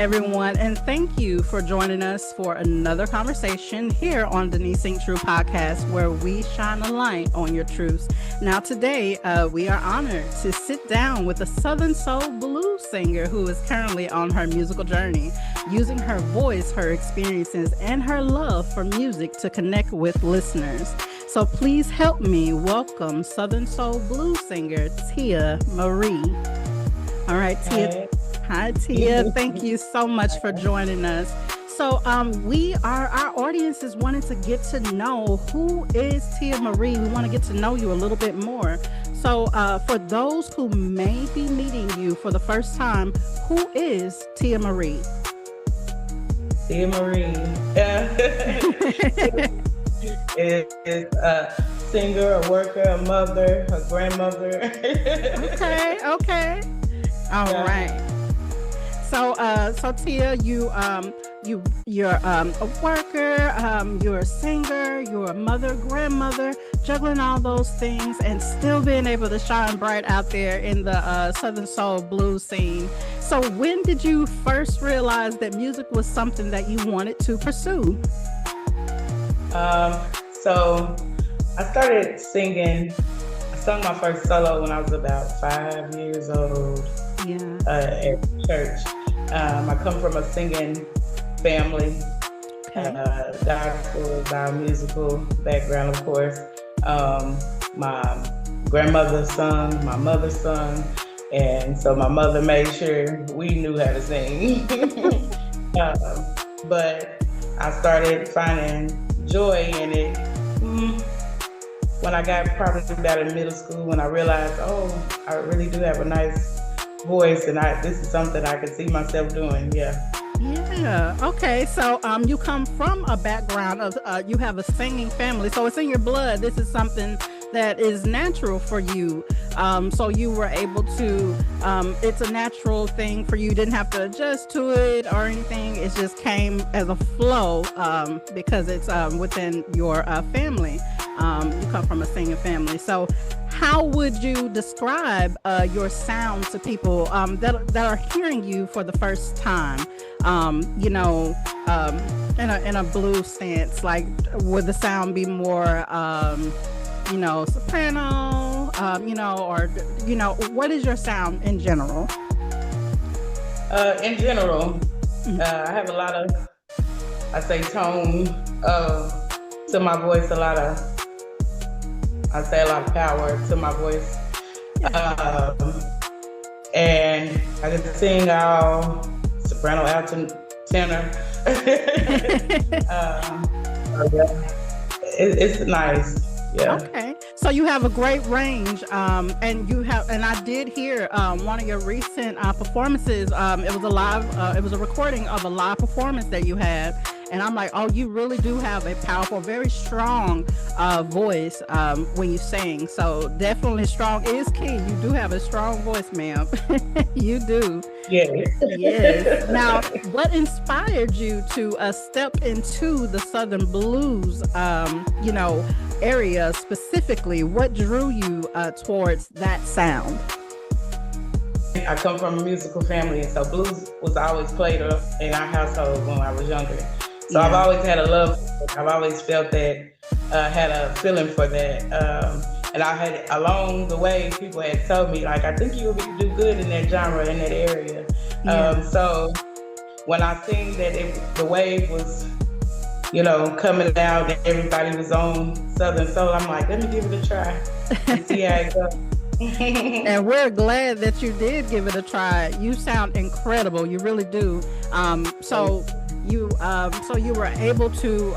everyone, and thank you for joining us for another conversation here on Deniese IncTru Podcast, where we shine a light on your truths. Now, today, we are honored to sit down with a Southern Soul blues singer who is currently on her musical journey, using her voice, her experiences, and her love for music to connect with listeners. So please help me welcome Southern Soul blues singer Tia Marie. All right, Tia. Hi, Tia. Thank you so much for joining us. So our audience is wanting to get to know who is Tia Marie. We want to get to know you a little bit more. So for those who may be meeting you for the first time, who is Tia Marie? Tia Marie is a singer, a worker, a mother, a grandmother. Okay. All right. So Tia, you're a worker, you're a singer, you're a mother, grandmother, juggling all those things and still being able to shine bright out there in the Southern Soul blues scene. So when did you first realize that music was something that you wanted to pursue? So I started singing. I sung my first solo when I was about 5 years old. At church. I come from a singing family. Gospel, our musical background, of course. My grandmother sung, my mother sung, and so my mother made sure we knew how to sing. But I started finding joy in it when I got probably about in middle school, when I realized, I really do have a nice voice, and this is something I could see myself doing. Yeah. Okay. So you come from a background of you have a singing family, so it's in your blood. This is something that is natural for you. So you were able to. It's a natural thing for you. You didn't have to adjust to it or anything. It just came as a flow because it's within your family. You come from a singing family. So how would you describe your sound to people that are hearing you for the first time? In a blues stance, like would the sound be more, soprano, what is your sound in general? In general, I have a lot of, tone to my voice, a lot of power to my voice. And I can sing all soprano, alto, tenor. It's nice. Yeah. Okay. So you have a great range, and I did hear one of your recent performances. It was a recording of a live performance that you had. And I'm like, you really do have a powerful, very strong voice when you sing. So definitely strong is key. You do have a strong voice, ma'am. You do. Yes. Now, what inspired you to step into the Southern blues, area specifically? What drew you towards that sound? I come from a musical family, and so blues was always played in our household when I was younger. So I've always had a love for it. I've always felt that, had a feeling for that. And I had, along the way, people had told me, I think you would do good in that genre, in that area. So when I seen that the wave was, coming out and everybody was on Southern Soul, I'm like, let me give it a try and see how it goes. And we're glad that you did give it a try. You sound incredible. You really do. So you were able to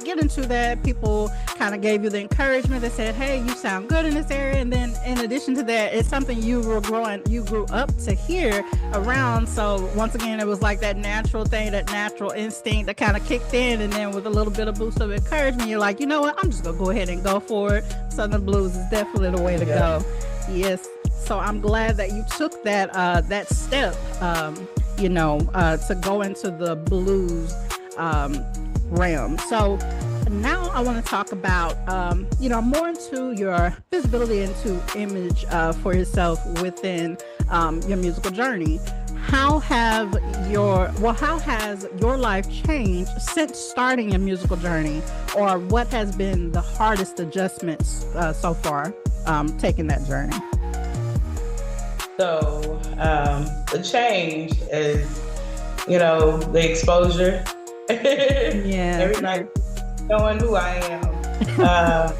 get into that. People kind of gave you the encouragement. They said, hey, you sound good in this area. And then in addition to that, it's something you grew up to hear around. So once again, it was like that natural thing, that natural instinct that kind of kicked in. And then with a little bit of boost of encouragement, you're like, you know what, I'm just going to go ahead and go for it. Southern blues is definitely the way to go. Yes. So I'm glad that you took that step, to go into the blues realm. So now I want to talk about, more into your visibility, into image for yourself within your musical journey. how has your life changed since starting your musical journey, or what has been the hardest adjustments so far taking that journey? So the change is, the exposure. Yeah. Everybody knowing who I am,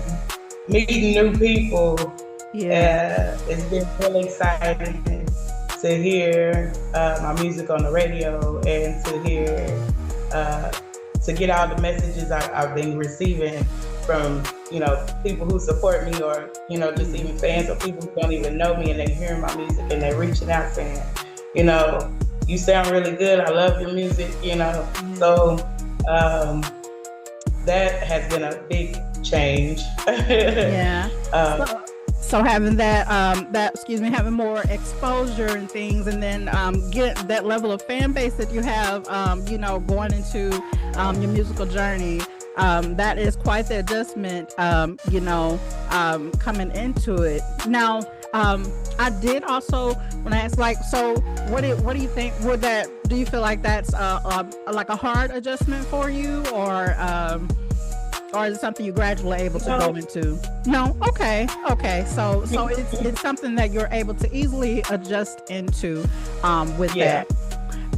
meeting new people. Yeah. It's been really exciting to hear my music on the radio and to hear, to get all the messages I've been receiving from, people who support me, or, just even fans or people who don't even know me, and they hearing my music and they're reaching out saying, you sound really good. I love your music, So that has been a big change. Yeah. So having having more exposure and things, and then get that level of fan base that you have, going into your musical journey, that is quite the adjustment, coming into it. Now, I did also want to ask, so what do you think? Do you feel like that's like a hard adjustment for you, or is it something you gradually able to go into? No? Okay. So it's something that you're able to easily adjust into with that.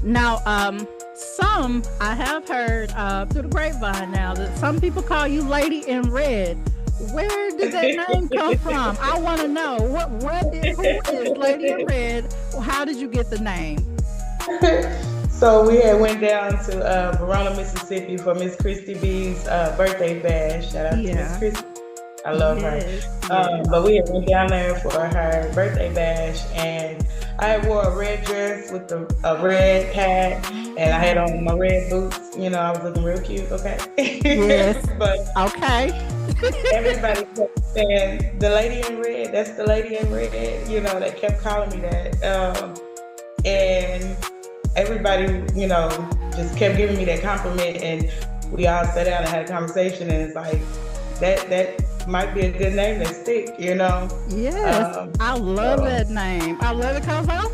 Now, I have heard through the grapevine now that some people call you Lady in Red. Where did that name come from? I want to know. Who is Lady in Red? How did you get the name? So we had went down to Verona, Mississippi for Miss Christy B's birthday bash. Shout out to Miss Christy. I love her. But we had went down there for her birthday bash, and I wore a red dress with a red hat, and I had on my red boots. I was looking real cute, okay? Yes. But okay. Everybody kept saying, the lady in red, that's the lady in red. They kept calling me that. And everybody, just kept giving me that compliment, and we all sat down and had a conversation, and it's like, that might be a good name to stick, Yes, I love that name. I love it because I was like,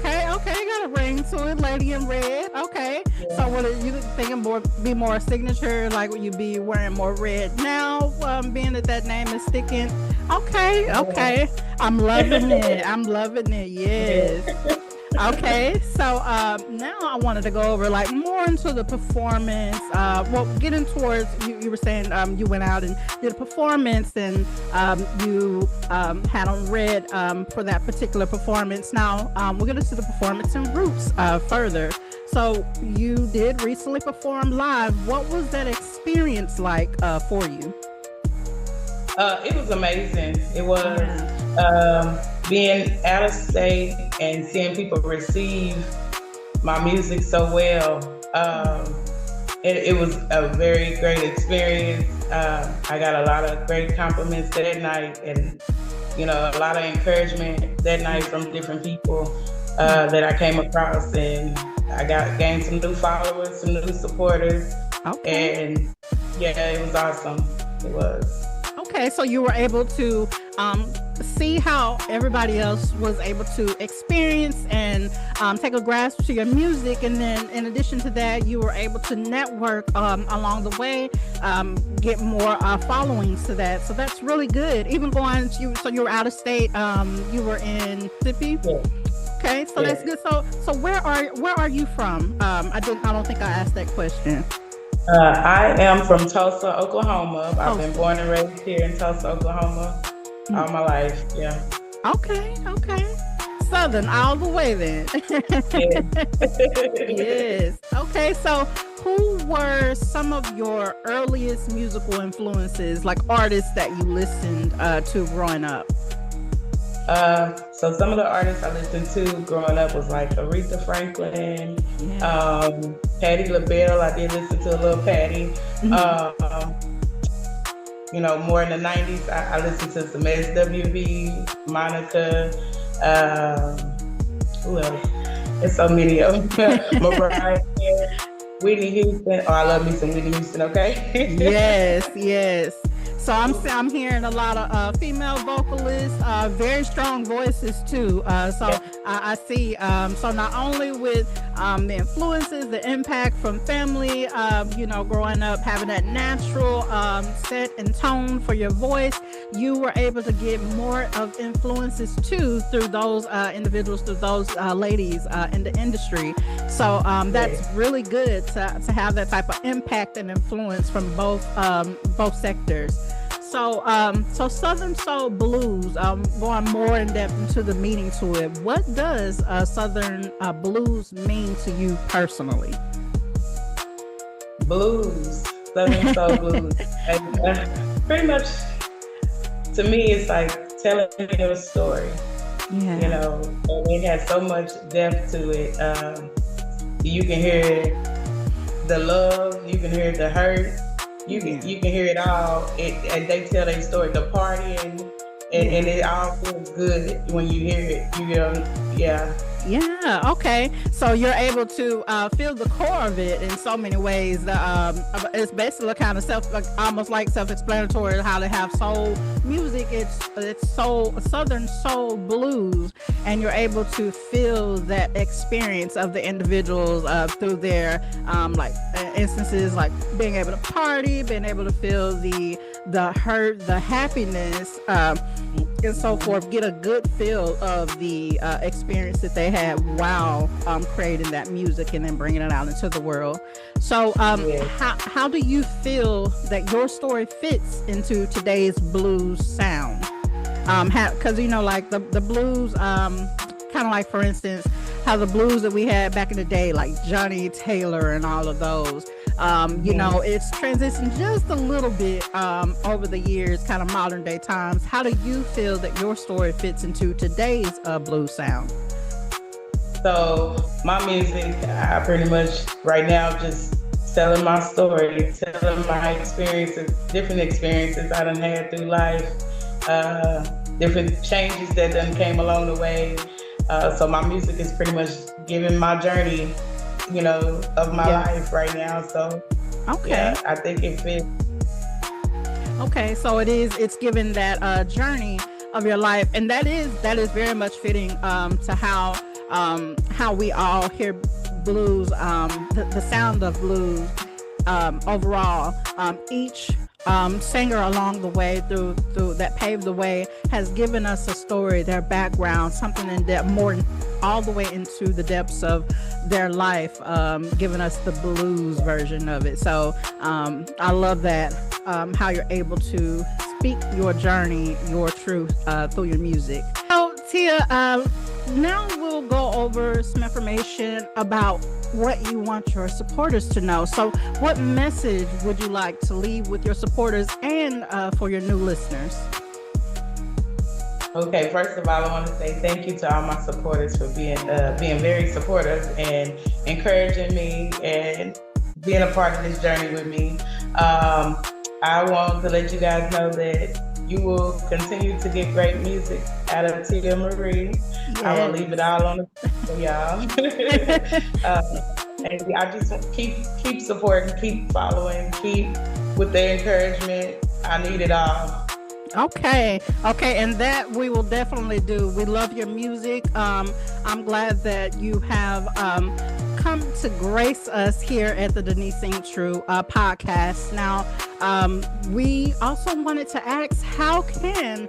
okay, got a ring to it, Lady in Red. Okay, so what are you thinking? Be more signature? Like, will you be wearing more red now? Being that name is sticking. Okay, I'm loving it. Yes. Okay, so now I wanted to go over more into the performance. Getting towards you were saying you went out and did a performance, and you had on red for that particular performance. Now we'll get into the performance and roots further. So you did recently perform live. What was that experience like for you? It was amazing. It was. Being out of state and seeing people receive my music so well, it was a very great experience. I got a lot of great compliments that night, and a lot of encouragement that night from different people that I came across, and I gained some new followers, some new supporters, and it was awesome. It was. Okay, so you were able to see how everybody else was able to experience and take a grasp to your music, and then in addition to that, you were able to network along the way, get more followings to that. So that's really good. Even going to you were out of state. You were in Mississippi. Yeah. Okay, so that's good. So where are you from? I don't think I asked that question. I am from Tulsa, Oklahoma. I've been born and raised here in Tulsa, Oklahoma, all my life. Yeah. Okay. Southern all the way then. Yes. Okay, so who were some of your earliest musical influences, like artists that you listened to growing up? So some of the artists I listened to growing up was like Aretha Franklin, Patti LaBelle. I did listen to a little Patti. More in the 90s, I listened to some SWV, Monica, who else? There's so many of them. Mariah, Whitney Houston. Oh, I love me some Whitney Houston, okay? Yes. So I'm hearing a lot of female vocalists, very strong voices too. I see. So not only with the influences, the impact from family, growing up, having that natural set and tone for your voice, you were able to get more of influences too through those individuals, through those ladies in the industry. So that's really good to have that type of impact and influence from both sectors. So Southern Soul Blues, going more in depth into the meaning to it. What does Southern Blues mean to you personally? Blues, Southern Soul Blues. Pretty much, to me, it's like telling your story. Yeah. And it has so much depth to it. You can hear the love, you can hear the hurt. You can hear it all, and they tell their story, the partying, and it all feels good when you hear it. Yeah, okay. So you're able to feel the core of it in so many ways. It's basically kind of almost like self-explanatory how to have soul music. It's soul, Southern Soul Blues, and you're able to feel that experience of the individuals through their instances, like being able to party, being able to feel the hurt, the happiness, and so forth. Get a good feel of the experience that they had while creating that music and then bringing it out into the world. So how do you feel that your story fits into today's blues sound? Because like the blues, kind of like, for instance, how the blues that we had back in the day, like Johnny Taylor and all of those, it's transitioned just a little bit over the years, kind of modern day times. How do you feel that your story fits into today's blues sound? So my music, I pretty much right now just telling my story, telling my experiences, different experiences I done had through life, different changes that done came along the way. So my music is pretty much giving my journey, of my life right now. So I think it fits. Okay, so it's given that journey of your life, and that is very much fitting to how we all hear blues, the sound of blues overall. Each singer along the way through that paved the way has given us a story, their background, something in depth, more all the way into the depths of their life, giving us the blues version of it. So I love that, how you're able to speak your journey, your truth through your music. So Tia, now we'll go over some information about what you want your supporters to know. So what message would you like to leave with your supporters and for your new listeners? Okay, first of all, I want to say thank you to all my supporters for being very supportive and encouraging me and being a part of this journey with me. I want to let you guys know that you will continue to get great music out of Tia Marie. Yes. I will leave it all on the for y'all. And I just want keep supporting, keep following, keep with the encouragement. I need it all. Okay, and that we will definitely do. We love your music. I'm glad that you have come to grace us here at the Deniese IncTru Podcast. Now, we also wanted to ask, how can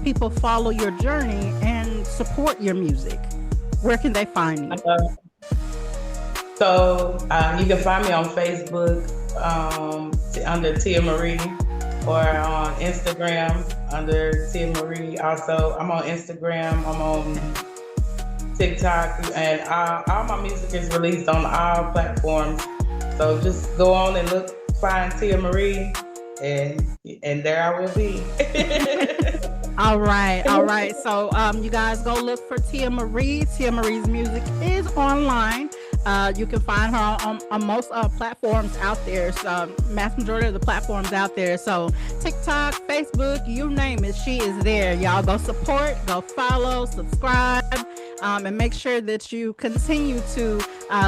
people follow your journey and support your music? Where can they find you? So you can find me on Facebook under Tia Marie, or on Instagram under Tia Marie. Also, I'm on Instagram, I'm on TikTok, and all my music is released on all platforms. So just go on and find Tia Marie, and there I will be. All right. So you guys go look for Tia Marie. Tia Marie's music is online. You can find her on most platforms out there. So mass majority of the platforms out there. So TikTok, Facebook, you name it, she is there. Y'all go support, go follow, subscribe. and make sure that you continue to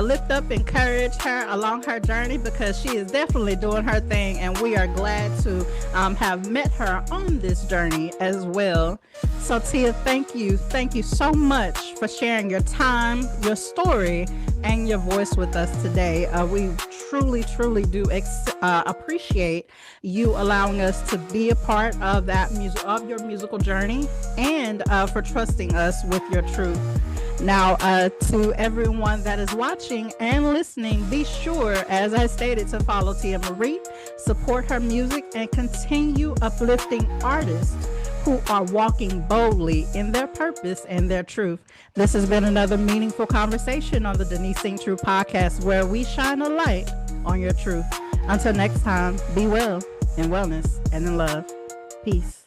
lift up, encourage her along her journey, because she is definitely doing her thing, and we are glad to have met her on this journey as well. So Tia, thank you so much for sharing your time, your story, and your voice with us today. We truly do appreciate you allowing us to be a part of that of your musical journey, and for trusting us with your truth. Now, to everyone that is watching and listening, be sure, as I stated, to follow Tia Marie, support her music, and continue uplifting artists who are walking boldly in their purpose and their truth. This has been another meaningful conversation on the Deniese IncTru Podcast, where we shine a light on your truth. Until next time, be well in wellness and in love. Peace.